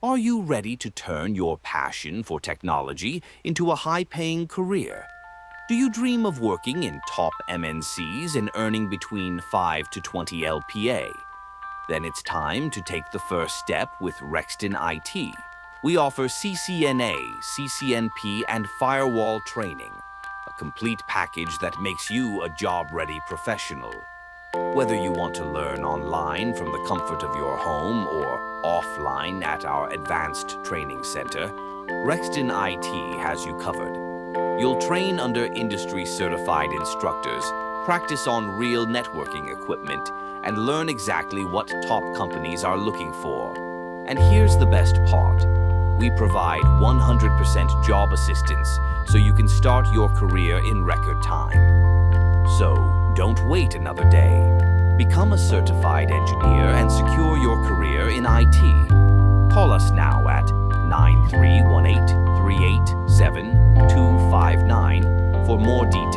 Are you ready to turn your passion for technology into a high-paying career? Do you dream of working in top MNCs and earning between 5 to 20 LPA? Then it's time to take the first step with Rexton IT. We offer CCNA, CCNP, and Firewall training, a complete package that makes you a job-ready professional. Whether you want to learn online from the comfort of your home or offline at our advanced training center, Rexton IT has you covered. You'll train under industry-certified instructors, practice on real networking equipment, and learn exactly what top companies are looking for. And here's the best part. We provide 100% job assistance so you can start your career in record time. So, don't wait another day. Become a certified engineer and secure your career in IT. Call us now at 9318-387-259 for more details.